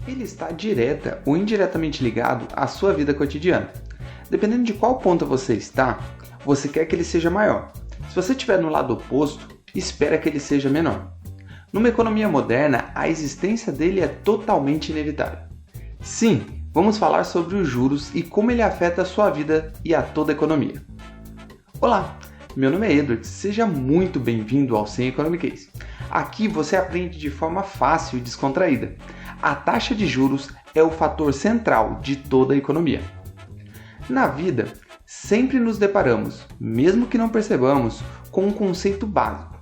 ele está direta ou indiretamente ligado à sua vida cotidiana. Dependendo de qual ponto você está, você quer que ele seja maior. Se você estiver no lado oposto, espera que ele seja menor. Numa economia moderna, a existência dele é totalmente inevitável. Sim, vamos falar sobre os juros e como ele afeta a sua vida e a toda a economia. Olá, meu nome é Edward, seja muito bem-vindo ao 100 Economic. Aqui você aprende de forma fácil e descontraída. A taxa de juros é o fator central de toda a economia. Na vida, sempre nos deparamos, mesmo que não percebamos, com um conceito básico: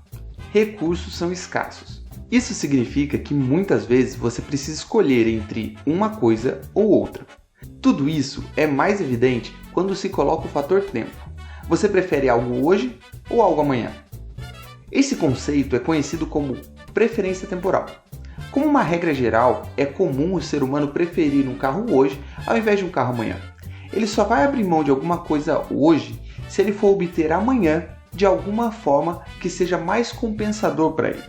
recursos são escassos. Isso significa que muitas vezes você precisa escolher entre uma coisa ou outra. Tudo isso é mais evidente quando se coloca o fator tempo. Você prefere algo hoje ou algo amanhã? Esse conceito é conhecido como preferência temporal. Como uma regra geral, é comum o ser humano preferir um carro hoje ao invés de um carro amanhã. Ele só vai abrir mão de alguma coisa hoje se ele for obter amanhã de alguma forma que seja mais compensador para ele.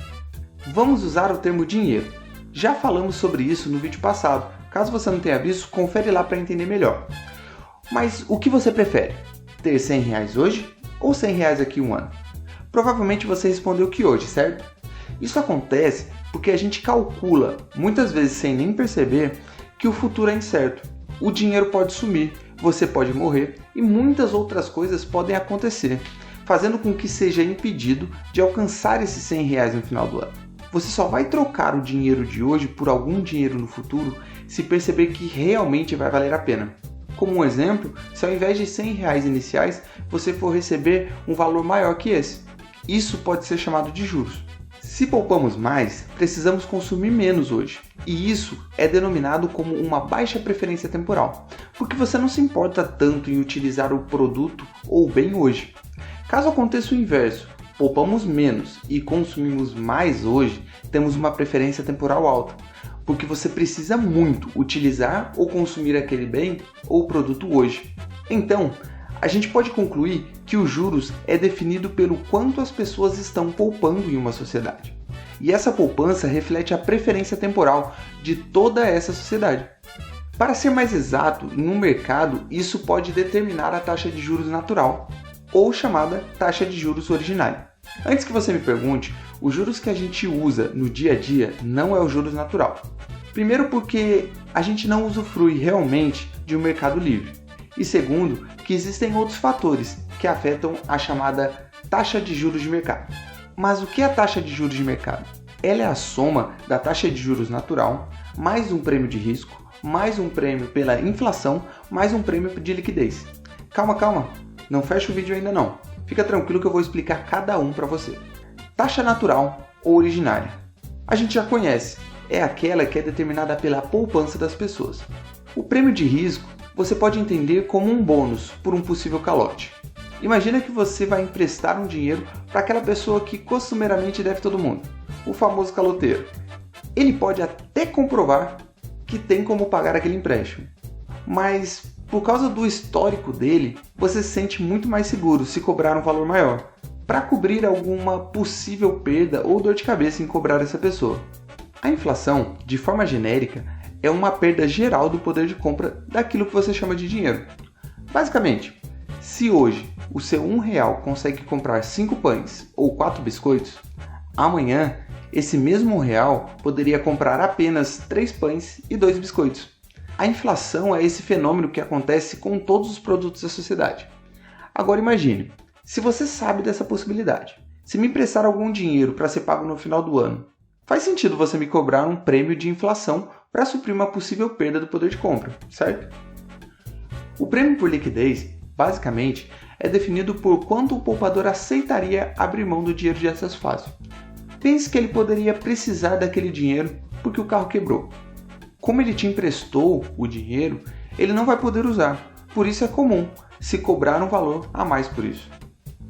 Vamos usar o termo dinheiro. Já falamos sobre isso no vídeo passado. Caso você não tenha visto, confere lá para entender melhor. Mas o que você prefere? Ter R$100 hoje ou R$100 daqui a um ano? Provavelmente você respondeu que hoje, certo? Isso acontece porque a gente calcula, muitas vezes sem nem perceber, que o futuro é incerto. O dinheiro pode sumir, você pode morrer e muitas outras coisas podem acontecer, fazendo com que seja impedido de alcançar esses R$100 no final do ano. Você só vai trocar o dinheiro de hoje por algum dinheiro no futuro se perceber que realmente vai valer a pena. Como um exemplo, se ao invés de R$100 iniciais, você for receber um valor maior que esse. Isso pode ser chamado de juros. Se poupamos mais, precisamos consumir menos hoje. E isso é denominado como uma baixa preferência temporal, porque você não se importa tanto em utilizar o produto ou o bem hoje. Caso aconteça o inverso, poupamos menos e consumimos mais hoje, temos uma preferência temporal alta, porque você precisa muito utilizar ou consumir aquele bem ou produto hoje. Então, a gente pode concluir que os juros é definido pelo quanto as pessoas estão poupando em uma sociedade. E essa poupança reflete a preferência temporal de toda essa sociedade. Para ser mais exato, em um mercado, isso pode determinar a taxa de juros natural, ou chamada taxa de juros originária. Antes que você me pergunte, os juros que a gente usa no dia a dia não é o juros natural. Primeiro porque a gente não usufrui realmente de um mercado livre. E segundo, que existem outros fatores que afetam a chamada taxa de juros de mercado. Mas o que é a taxa de juros de mercado? Ela é a soma da taxa de juros natural, mais um prêmio de risco, mais um prêmio pela inflação, mais um prêmio de liquidez. Calma, não fecha o vídeo ainda não. Fica tranquilo que eu vou explicar cada um para você. Taxa natural ou originária. A gente já conhece, é aquela que é determinada pela poupança das pessoas. O prêmio de risco você pode entender como um bônus por um possível calote. Imagina que você vai emprestar um dinheiro para aquela pessoa que costumeiramente deve todo mundo, o famoso caloteiro. Ele pode até comprovar que tem como pagar aquele empréstimo, mas por causa do histórico dele, você se sente muito mais seguro se cobrar um valor maior, para cobrir alguma possível perda ou dor de cabeça em cobrar essa pessoa. A inflação, de forma genérica, é uma perda geral do poder de compra daquilo que você chama de dinheiro. Basicamente, se hoje o seu R$1 consegue comprar 5 pães ou 4 biscoitos, amanhã esse mesmo R$1 poderia comprar apenas 3 pães e 2 biscoitos. A inflação é esse fenômeno que acontece com todos os produtos da sociedade. Agora imagine, se você sabe dessa possibilidade, se me emprestar algum dinheiro para ser pago no final do ano, faz sentido você me cobrar um prêmio de inflação para suprir uma possível perda do poder de compra, certo? O prêmio por liquidez, basicamente, é definido por quanto o poupador aceitaria abrir mão do dinheiro de acesso fácil. Pense que ele poderia precisar daquele dinheiro porque o carro quebrou. Como ele te emprestou o dinheiro, ele não vai poder usar, por isso é comum se cobrar um valor a mais por isso.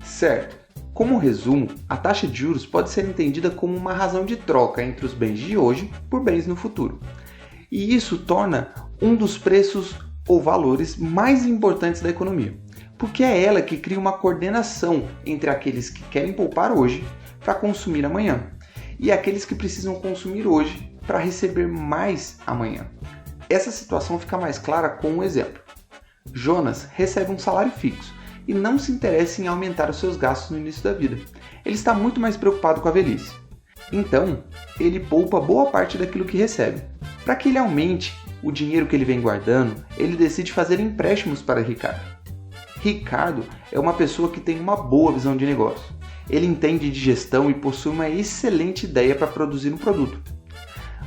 Certo? Como resumo, a taxa de juros pode ser entendida como uma razão de troca entre os bens de hoje por bens no futuro. E isso torna um dos preços ou valores mais importantes da economia, porque é ela que cria uma coordenação entre aqueles que querem poupar hoje para consumir amanhã e aqueles que precisam consumir hoje para receber mais amanhã. Essa situação fica mais clara com um exemplo. Jonas recebe um salário fixo e não se interessa em aumentar os seus gastos no início da vida. Ele está muito mais preocupado com a velhice. Então, ele poupa boa parte daquilo que recebe. Para que ele aumente o dinheiro que ele vem guardando, ele decide fazer empréstimos para Ricardo. Ricardo é uma pessoa que tem uma boa visão de negócio. Ele entende de gestão e possui uma excelente ideia para produzir um produto.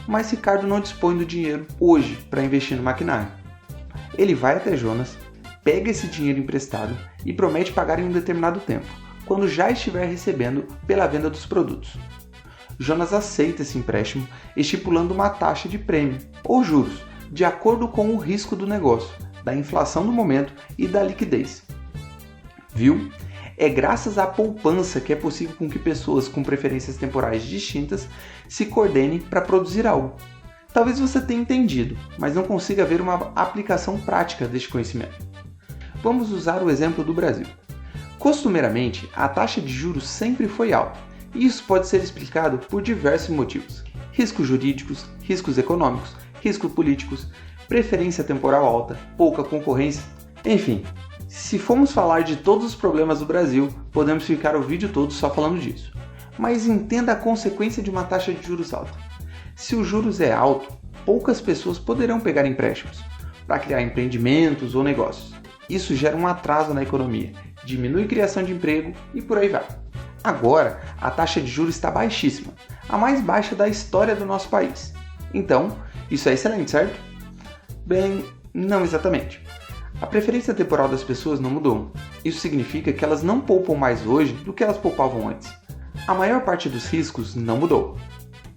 Mas Ricardo não dispõe do dinheiro hoje para investir no maquinário. Ele vai até Jonas, pega esse dinheiro emprestado e promete pagar em um determinado tempo, quando já estiver recebendo pela venda dos produtos. Jonas aceita esse empréstimo, estipulando uma taxa de prêmio, ou juros, de acordo com o risco do negócio, da inflação do momento e da liquidez. Viu? É graças à poupança que é possível com que pessoas com preferências temporais distintas se coordenem para produzir algo. Talvez você tenha entendido, mas não consiga ver uma aplicação prática deste conhecimento. Vamos usar o exemplo do Brasil. Costumeiramente, a taxa de juros sempre foi alta, e isso pode ser explicado por diversos motivos: riscos jurídicos, riscos econômicos, riscos políticos, preferência temporal alta, pouca concorrência, enfim. Se formos falar de todos os problemas do Brasil, podemos ficar o vídeo todo só falando disso. Mas entenda a consequência de uma taxa de juros alta. Se o juros é alto, poucas pessoas poderão pegar empréstimos para criar empreendimentos ou negócios. Isso gera um atraso na economia, diminui a criação de emprego e por aí vai. Agora, a taxa de juros está baixíssima, a mais baixa da história do nosso país. Então, isso é excelente, certo? Bem, não exatamente. A preferência temporal das pessoas não mudou. Isso significa que elas não poupam mais hoje do que elas poupavam antes. A maior parte dos riscos não mudou.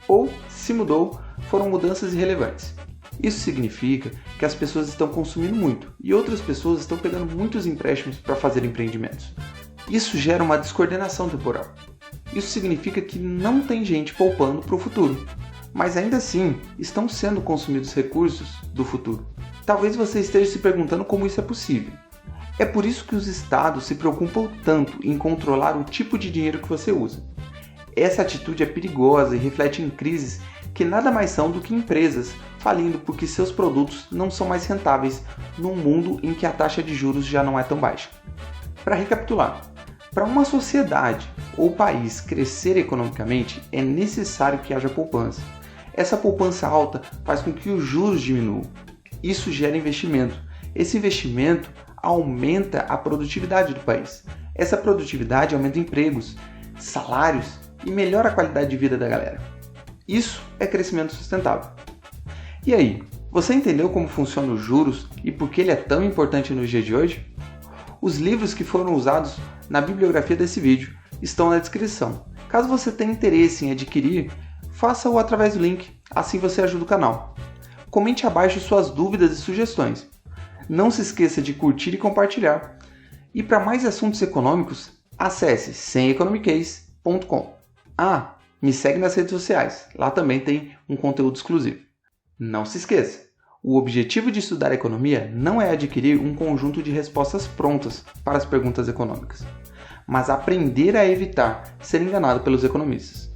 Ou, se mudou, foram mudanças irrelevantes. Isso significa que as pessoas estão consumindo muito e outras pessoas estão pegando muitos empréstimos para fazer empreendimentos. Isso gera uma descoordenação temporal. Isso significa que não tem gente poupando para o futuro, mas ainda assim estão sendo consumidos recursos do futuro. Talvez você esteja se perguntando como isso é possível. É por isso que os estados se preocupam tanto em controlar o tipo de dinheiro que você usa. Essa atitude é perigosa e reflete em crises que nada mais são do que empresas falindo porque seus produtos não são mais rentáveis num mundo em que a taxa de juros já não é tão baixa. Para recapitular, para uma sociedade ou país crescer economicamente, é necessário que haja poupança. Essa poupança alta faz com que os juros diminuam. Isso gera investimento. Esse investimento aumenta a produtividade do país. Essa produtividade aumenta empregos, salários e melhora a qualidade de vida da galera. Isso é crescimento sustentável. E aí, você entendeu como funcionam os juros e por que ele é tão importante nos dias de hoje? Os livros que foram usados na bibliografia desse vídeo estão na descrição. Caso você tenha interesse em adquirir, faça-o através do link, assim você ajuda o canal. Comente abaixo suas dúvidas e sugestões. Não se esqueça de curtir e compartilhar. E para mais assuntos econômicos, acesse semeconomicase.com. Ah, me segue nas redes sociais, lá também tem um conteúdo exclusivo. Não se esqueça, o objetivo de estudar economia não é adquirir um conjunto de respostas prontas para as perguntas econômicas, mas aprender a evitar ser enganado pelos economistas.